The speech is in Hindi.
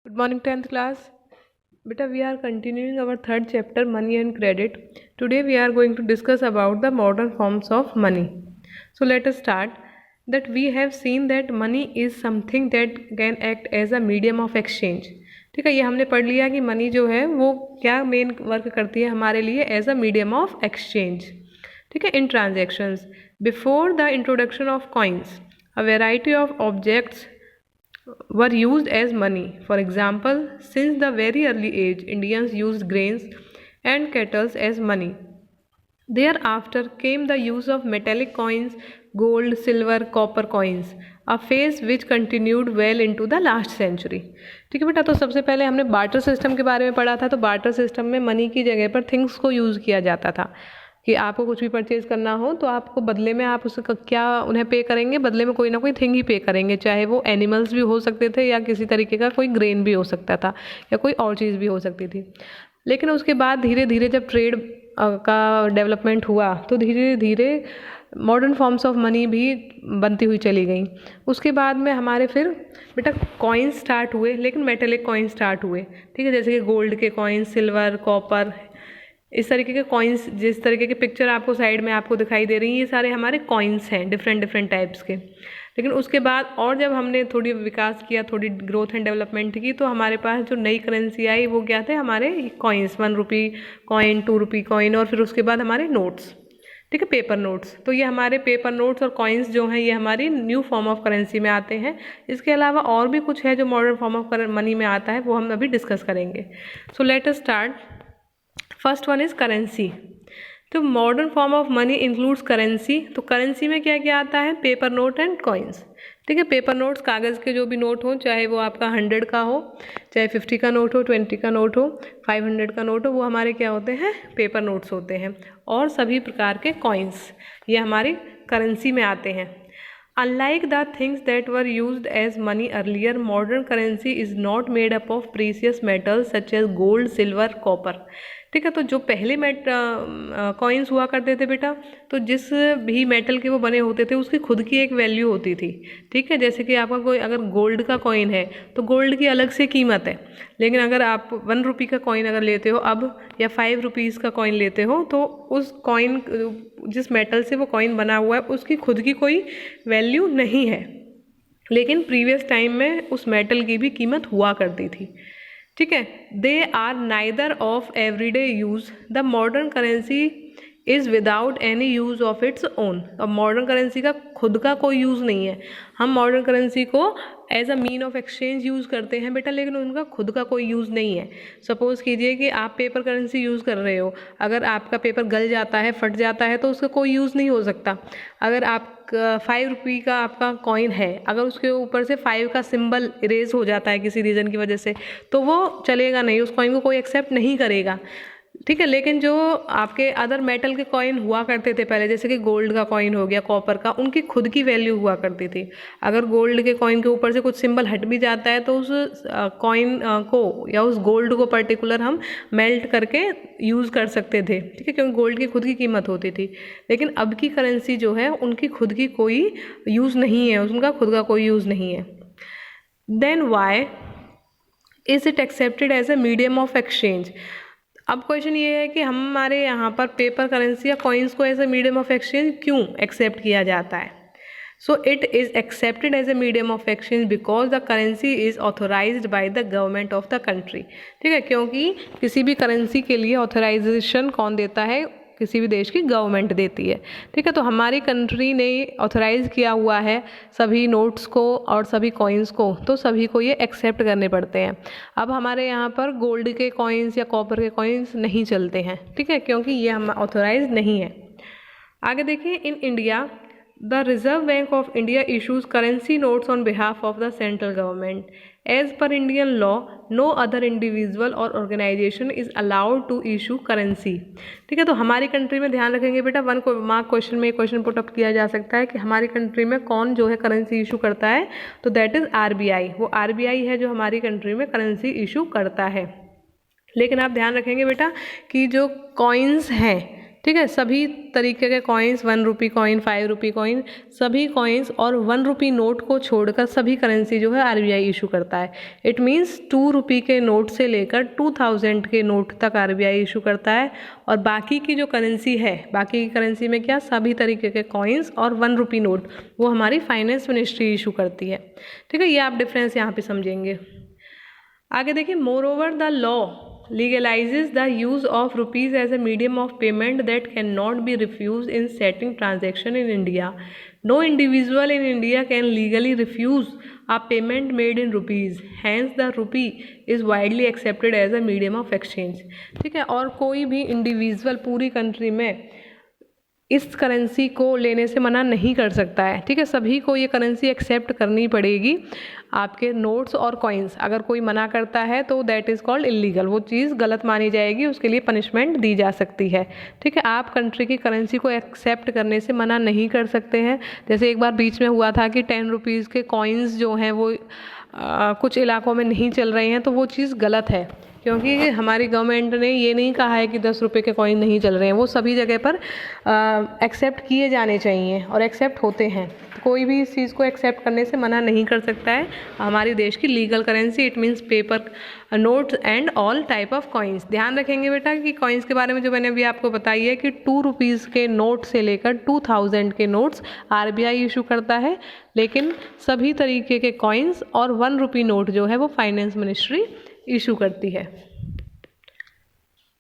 Good morning, 10th class. Beta, we are continuing our third chapter, Money and Credit. Today we are going to discuss about the modern forms of money. So let us start. That we have seen that money is something that can act as a medium of exchange. ठीक है, ये हमने पढ़ लिया कि मनी जो है वो क्या मेन वर्क करती है हमारे लिए as a medium of exchange. ठीक है, in transactions before the introduction of coins a variety of objects were used as money. For example, since the very early age, Indians used grains and cattle as money. Thereafter came the use of metallic coins, gold, silver, copper coins, a phase which continued well into the last century. ठीक है बेटा, तो सबसे पहले हमने बार्टर सिस्टम के बारे में पढ़ा था. तो बार्टर सिस्टम में मनी की जगह पर थिंग्स को यूज़ किया जाता था कि आपको कुछ भी परचेज़ करना हो तो आपको बदले में आप उसका क्या उन्हें पे करेंगे, बदले में कोई ना कोई थिंग ही पे करेंगे, चाहे वो एनिमल्स भी हो सकते थे या किसी तरीके का कोई ग्रेन भी हो सकता था या कोई और चीज़ भी हो सकती थी. लेकिन उसके बाद धीरे धीरे जब ट्रेड का डेवलपमेंट हुआ तो धीरे धीरे मॉडर्न फॉर्म्स ऑफ मनी भी बनती हुई चली गई. उसके बाद में हमारे फिर बेटा कॉइन्स स्टार्ट हुए, लेकिन मेटेलिक कॉइन स्टार्ट हुए. ठीक है, जैसे कि गोल्ड के कॉइन, सिल्वर, कॉपर, इस तरीके के कॉइन्स. जिस तरीके की पिक्चर आपको साइड में आपको दिखाई दे रही है, ये सारे हमारे कॉइन्स हैं डिफरेंट डिफरेंट टाइप्स के. लेकिन उसके बाद और जब हमने थोड़ी विकास किया, थोड़ी ग्रोथ एंड डेवलपमेंट की, तो हमारे पास जो नई करेंसी आई वो क्या थे, हमारे coins, 1 rupee coin, 2 rupee coin, और फिर उसके बाद हमारे नोट्स. ठीक है, पेपर नोट्स. तो ये हमारे पेपर नोट्स और कॉइन्स जो हैं ये हमारी न्यू फॉर्म ऑफ करेंसी में आते हैं. इसके अलावा और भी कुछ है जो मॉडर्न फॉर्म ऑफ मनी में आता है, वो हम अभी डिस्कस करेंगे. So let us start. First one is currency. तो modern form of money includes currency. तो करेंसी में क्या क्या आता है, पेपर नोट एंड कॉइन्स. ठीक है, पेपर नोट्स कागज़ के जो भी नोट हो, चाहे वो आपका 100 का हो, चाहे 50 का नोट हो, 20 का नोट हो, 500 का नोट हो, वो हमारे क्या होते हैं, पेपर नोट्स होते हैं. और सभी प्रकार के कॉइन्स ये हमारी करेंसी में आते हैं. Unlike the things that were used as money earlier, modern currency is not made up of precious metals such as gold, silver, copper. ठीक है, तो जो पहले कॉइन्स हुआ करते थे बेटा, तो जिस भी मेटल के वो बने होते थे उसकी खुद की एक वैल्यू होती थी. ठीक है, जैसे कि आपका कोई अगर गोल्ड का कॉइन है तो गोल्ड की अलग से कीमत है. लेकिन अगर आप 1 रुपी का कॉइन अगर लेते हो अब, या 5 रुपीज़ का कॉइन लेते हो, तो उस कॉइन, जिस मेटल से वो कॉइन बना हुआ है, उसकी खुद की कोई वैल्यू नहीं है. लेकिन प्रीवियस टाइम में उस मेटल की भी कीमत हुआ करती थी. ठीक है, they are neither of everyday use. The modern currency is without any use of its own. अब मॉडर्न करेंसी का खुद का कोई यूज़ नहीं है. हम मॉडर्न करेंसी को as a mean of exchange use करते हैं बेटा, लेकिन उनका खुद का कोई यूज़ नहीं है. सपोज़ कीजिए कि आप पेपर करेंसी यूज़ कर रहे हो, अगर आपका पेपर गल जाता है, फट जाता है, तो उसका कोई यूज़ नहीं हो सकता. अगर आप 5 रुपी का आपका कॉइन है, अगर उसके ऊपर से 5 का सिंबल इरेज हो जाता है किसी रीज़न की वजह से, तो वो चलेगा नहीं, उस कॉइन को कोई एक्सेप्ट नहीं करेगा. ठीक है, लेकिन जो आपके अदर मेटल के कॉइन हुआ करते थे पहले, जैसे कि गोल्ड का कॉइन हो गया, कॉपर का, उनकी खुद की वैल्यू हुआ करती थी. अगर गोल्ड के कॉइन के ऊपर से कुछ सिंबल हट भी जाता है तो उस कॉइन को या उस गोल्ड को पर्टिकुलर हम मेल्ट करके यूज़ कर सकते थे. ठीक है, क्योंकि गोल्ड की खुद की कीमत होती थी. लेकिन अब की करेंसी जो है उनकी खुद की कोई यूज़ नहीं है, उनका खुद का कोई यूज़ नहीं है. Then why is it accepted as a medium of exchange. अब क्वेश्चन ये है कि हमारे यहाँ पर पेपर करेंसी या कॉइन्स को as a medium of exchange क्यों एक्सेप्ट किया जाता है. So it is accepted as a medium of exchange because the currency is authorised by the government of the country. ठीक है, क्योंकि किसी भी करेंसी के लिए ऑथराइजेशन कौन देता है, किसी भी देश की गवर्नमेंट देती है. ठीक है, तो हमारी कंट्री ने ऑथराइज़ किया हुआ है सभी नोट्स को और सभी कॉइन्स को, तो सभी को ये एक्सेप्ट करने पड़ते हैं. अब हमारे यहाँ पर गोल्ड के कॉइन्स या कॉपर के कॉइन्स नहीं चलते हैं. ठीक है, क्योंकि ये हम ऑथराइज नहीं है. आगे देखिए, in India the reserve bank of India issues currency notes on behalf of the central government. As per Indian law, no other individual or organization is allowed to issue currency. ठीक है, तो हमारी कंट्री में ध्यान रखेंगे बेटा, 1 मार्क क्वेश्चन में क्वेश्चन पुट अप किया जा सकता है कि हमारी कंट्री में कौन जो है करेंसी इशू करता है, तो दैट इज़ RBI. वो RBI है जो हमारी कंट्री में करेंसी इशू करता है. लेकिन आप ध्यान रखेंगे बेटा कि जो कॉइन्स हैं ठीक है। सभी तरीके के coins, 1 rupee coin, 5 rupee coin, सभी कॉइन्स और 1 रुपी नोट को छोड़कर सभी करेंसी जो है आरबीआई इशू करता है। इट मीन्स 2 रुपी के नोट से लेकर 2000 के नोट तक आरबीआई इशू करता है। और बाकी की जो करेंसी है, बाकी की करेंसी में क्या, सभी तरीके के कॉइन्स और 1 रुपी नोट, वो हमारी फाइनेंस मिनिस्ट्री इशू करती है। ठीक है, ये आप डिफरेंस यहाँ पे समझेंगे। आगे देखिए, more over the law legalizes the use of rupees as a medium of payment that cannot be refused in setting transaction in India. No individual in India can legally refuse a payment made in rupees. Hence the rupee is widely accepted as a medium of exchange. ठीक है, और कोई भी इंडिविजुअल पूरी कंट्री में इस करेंसी को लेने से मना नहीं कर सकता है। ठीक है, सभी को ये करेंसी एक्सेप्ट करनी पड़ेगी, आपके नोट्स और कॉइन्स। अगर कोई मना करता है तो दैट इज़ कॉल्ड इलीगल, वो चीज़ गलत मानी जाएगी, उसके लिए पनिशमेंट दी जा सकती है। ठीक है, आप कंट्री की करेंसी को एक्सेप्ट करने से मना नहीं कर सकते हैं। जैसे एक बार बीच में हुआ था कि 10 रुपीज़ के कॉइन्स जो हैं वो कुछ इलाकों में नहीं चल रहे हैं, तो वो चीज़ गलत है, क्योंकि हमारी गवर्नमेंट ने ये नहीं कहा है कि 10 रुपये के कॉइन नहीं चल रहे हैं, वो सभी जगह पर एक्सेप्ट किए जाने चाहिए और एक्सेप्ट होते हैं। कोई भी इस चीज़ को एक्सेप्ट करने से मना नहीं कर सकता है। हमारे देश की legal currency, it means paper notes and all type of coins. ध्यान रखेंगे बेटा कि कॉइन्स के बारे में जो मैंने अभी आपको बताई है कि 2 रुपीज़ के नोट से लेकर 2000 के नोट्स आरबीआई इशू करता है, लेकिन सभी तरीके के कॉइन्स और 1 रुपी नोट जो है वो फाइनेंस मिनिस्ट्री इशू करती है।